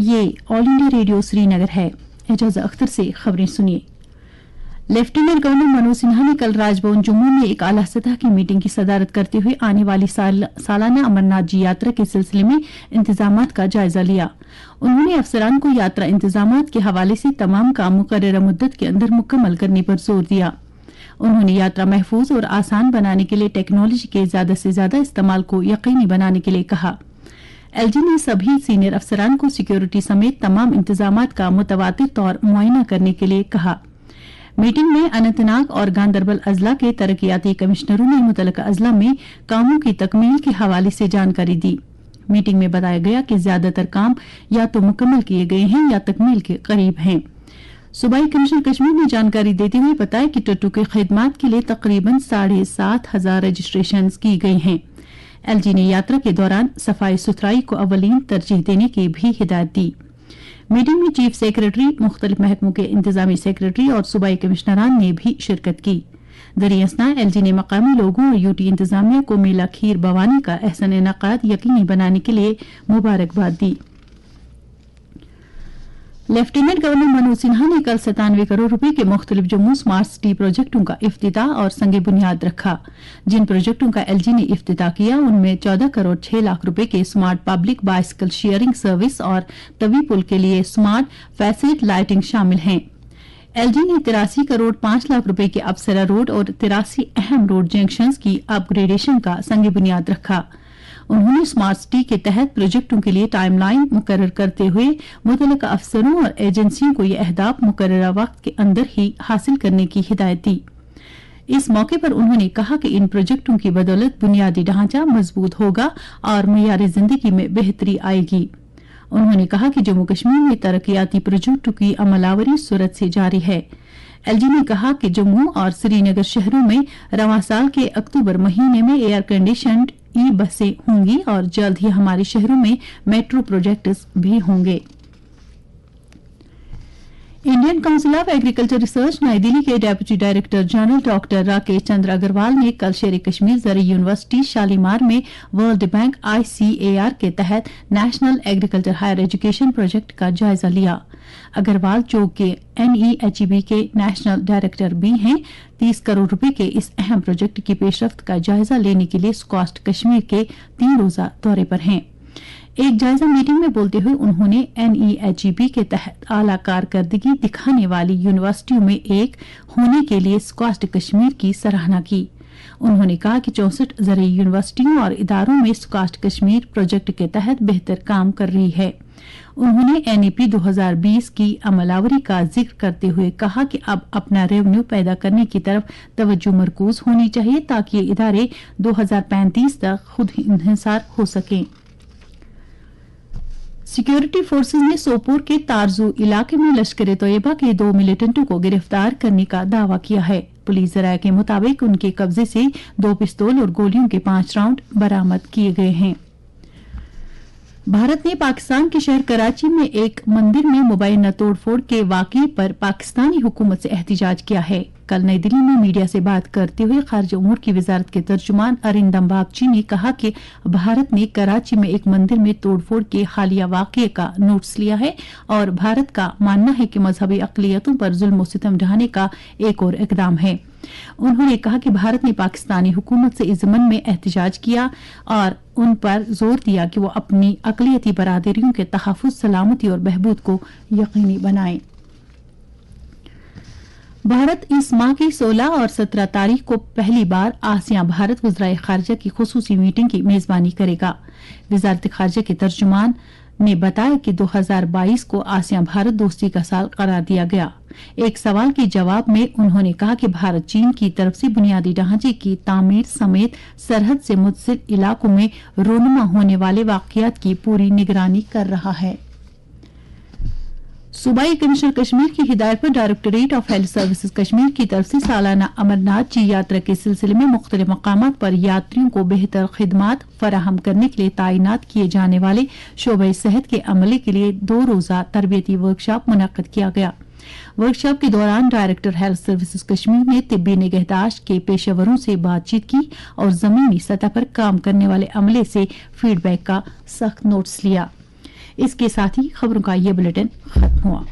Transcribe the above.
ये all India radio Srinagar है। एजाज अख्तर से खबरें सुनिए। लेफ्टिनेंट गवर्नर मनोज सिन्हा ने कल राजभवन जम्मू में एक आला सतह की मीटिंग की सदारत करते हुए आने वाली सालाना अमरनाथ जी यात्रा के सिलसिले में इंतजामात का जायजा लिया। उन्होंने अफसरान को यात्रा इंतजामात के हवाले से तमाम काम मुकर्ररा मुद्दत के अंदर मुकम्मल करने पर जोर दिया। उन्होंने यात्रा महफूज और आसान बनाने के लिए टेक्नोलॉजी के ज्यादा से ज्यादा इस्तेमाल को यकीनी बनाने के लिए कहा। एलजी ने सभी सीनियर अफसरान को सिक्योरिटी समेत तमाम इंतजामात का मुतवातिर तौर मुआयना करने के लिए कहा। मीटिंग में अनंतनाग और गांदरबल अजला के तरक्याती कमिश्नरों ने मुतल्लिका अजला में कामों की तकमील के हवाले से जानकारी दी। मीटिंग में बताया गया कि ज्यादातर काम या तो मुकम्मल किए गए हैं या तकमील के करीब हैं। सूबाई कमिश्नर कश्मीर ने जानकारी देते हुए बताया कि टट्टू के खिदमात के लिए तकरीबन 7,500 रजिस्ट्रेशन की गई हैं। एलजी ने यात्रा के दौरान सफाई सुथराई को अव्वलीन तरजीह देने की भी हिदायत दी। मीटिंग में चीफ सेक्रेटरी, मुख्तलिफ महकमों के इंतजामी सेक्रेटरी और सूबाई कमिश्नरान ने भी शिरकत की। दरियासना एलजी ने मकामी लोगों और यूटी इंतजामिया को मेला खीर बवानी का अहसन इनकाद यकीनी बनाने के लिए मुबारकबाद दी। लेफ्टिनेंट गवर्नर मनोज सिन्हा ने कल 97 करोड़ रुपए के मुख्तलिफ जम्मू स्मार्ट सिटी प्रोजेक्टों का इफ्तिताह और संगे बुनियाद रखा। जिन प्रोजेक्टों का एलजी ने इफ्तिताह किया उनमें 14 करोड़ 6 लाख रुपए के smart public bicycle sharing service और तवी पुल के लिए स्मार्ट फैसिलिट लाइटिंग शामिल हैं। एलजी ने 83 करोड़ 5 लाख रुपए के अप्सरा रोड और 83 अहम रोड जंक्शंस की अपग्रेडेशन का संगे बुनियाद रखा। उन्होंने स्मार्ट सिटी के तहत प्रोजेक्टों के लिए टाइमलाइन मुकर्रर करते हुए मुतल्लिका अफसरों और एजेंसियों को ये अहदाफ मुकर्ररा वक्त के अंदर ही हासिल करने की हिदायत दी। इस मौके पर उन्होंने कहा कि इन प्रोजेक्टों की बदौलत बुनियादी ढांचा मजबूत होगा और मयार जिंदगी में बेहतरी आएगी। उन्होंने कहा कि जम्मू कश्मीर में तरक्याती प्रोजेक्टों की अमलावरी सूरत से जारी है। एलजी ने कहा कि जम्मू और श्रीनगर शहरों में रवां साल के अक्टूबर महीने में एयर कंडीशनड ई बसें होंगी और जल्द ही हमारे शहरों में मेट्रो प्रोजेक्ट्स भी होंगे। Indian council of agriculture research नई दिल्ली के deputy director general doctor Rakesh Chandra Agarwal ने कल शेर कश्मीर जरी यूनिवर्सिटी शालीमार में वर्ल्ड बैंक ICAR के तहत national agriculture higher education project का जायजा लिया। अग्रवाल जो के NEHEB के नेशनल डायरेक्टर भी हैं, 30 करोड़ रुपए के इस अहम प्रोजेक्ट की पेशरफ्त का जायजा लेने के लिए स्कॉस्ट कश्मीर के 3 रोजा दौरे पर हैं। एक जायजा मीटिंग में बोलते हुए उन्होंने NEHEB के तहत आला कारकर्दगी दिखाने वाली यूनिवर्सिटियों में एक होने के लिए स्कॉस्ट कश्मीर की सराहना की। उन्होंने कहा कि 64 ज़रई यूनिवर्सिटियों और इदारों में स्कॉस्ट कश्मीर प्रोजेक्ट के तहत बेहतर काम कर रही है। उन्होंने NEP 2020 की अमलावरी का जिक्र करते हुए कहा कि अब अपना रेवेन्यू पैदा करने की तरफ तवज्जो मरकूज होनी चाहिए ताकि ये इदारे 2035 तक खुद इंहिसार हो सकें। सिक्योरिटी फोर्सेज ने सोपोर के तारजू इलाके में लश्कर तोयबा के 2 मिलिटेंटों को गिरफ्तार करने का दावा किया है। पुलिस जराये के मुताबिक उनके कब्जे से 2 पिस्तौल और गोलियों के 5 राउंड बरामद किए गए हैं। भारत ने पाकिस्तान के शहर कराची में एक मंदिर में मुबैना तोड़फोड़ के वाकये पर पाकिस्तानी हुकूमत से एहतिजाज किया है। कल नई दिल्ली में मीडिया से बात करते हुए खारजा उमूर की वजारत के तर्जुमान अरिंदम बागची ने कहा कि भारत ने कराची में एक मंदिर में तोड़फोड़ के हालिया वाकये का नोटिस लिया है और भारत का मानना है कि मजहबी अक़लियतों पर जुल्म व सितम ढाने का एक और इक़दाम है। उन्होंने कहा कि भारत ने पाकिस्तानी हुकूमत से इस ज़मन में एहतिजाज किया और उन पर जोर दिया कि वो अपनी अक़लियती बरादरियों के तहफ़्फ़ुज़, सलामती और बहबूद को यकीनी बनाएं। भारत इस माह की 16 और 17 तारीख को पहली बार आसियान भारत वज़राए ख़ारिजा की ख़ुसूसी मीटिंग की मेज़बानी करेगा। वज़ारत ख़ारिजा के तर्जुमान ने बताया कि 2022 को आसियान भारत दोस्ती का साल करार दिया गया। एक सवाल के जवाब में उन्होंने कहा कि भारत चीन की तरफ से बुनियादी ढांचे की तामीर समेत सरहद से मुत्तसिल इलाकों में रोनुमा होने वाले वाक़यात की पूरी निगरानी कर रहा है। सूबाई कमिश्नर कश्मीर की हिदायत पर directorate of health services Kashmir की तरफ से सालाना अमरनाथ जी यात्रा के सिलसिले में मुख्तलिफ मकामात पर यात्रियों को बेहतर खिदमात फराहम करने के लिए तैनात किए जाने वाले शोबे सेहत के अमले के लिए 2 रोजा तरबियती वर्कशॉप मुनक्कद किया गया। वर्कशॉप के दौरान डायरेक्टर हेल्थ सर्विसेज कश्मीर ने तिब्बी निगहदाश्त के पेशेवरों से बातचीत की और जमीनी सतह पर काम करने वाले अमले से फीडबैक का सख्त नोट्स लिया। इसके साथ ही खबरों का ये बुलेटिन खत्म हुआ।